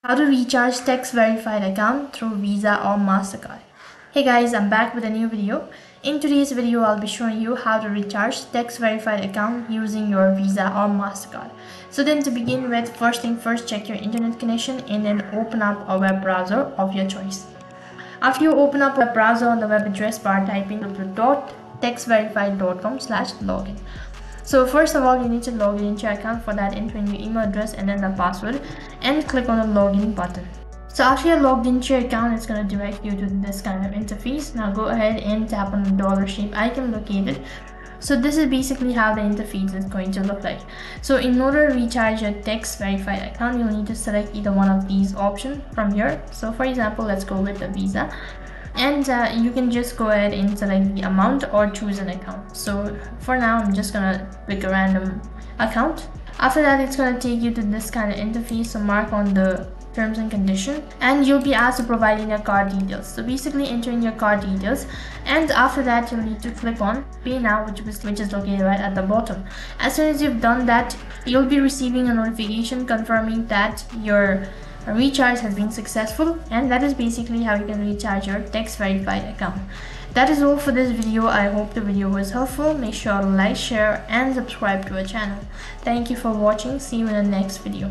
How to recharge Textverified account through Visa or MasterCard. Hey guys, I'm back with a new video. In today's video, I'll be showing you how to recharge Textverified account using your Visa or MasterCard. So then to begin with, first thing first, check your internet connection and then open up a web browser of your choice. After you open up a browser on the web address bar, type in textverified.com/login. So first of all, you need to log in into your account. For that, enter in your email address and then the password and click on the login button. So after you're logged into your account, it's going to direct you to this kind of interface. Now go ahead and tap on the dollar shape icon located. So this is basically how the interface is going to look like. So in order to recharge your Textverified account, you'll need to select either one of these options from here. So for example, let's go with the Visa. And you can just go ahead and select the amount or choose an account. So for now, I'm just gonna pick a random account. After that, it's gonna take you to this kind of interface. So mark on the terms and conditions, and you'll be asked to provide in your card details. So basically enter in your card details, and after that you'll need to click on pay now, which is located right at the bottom. As soon as you've done that, you'll be receiving a notification confirming that your recharge has been successful, and that is basically how you can recharge your Textverified account. That is all for this video. I hope the video was helpful. Make sure to like, share and subscribe to our channel. Thank you for watching. See you in the next video.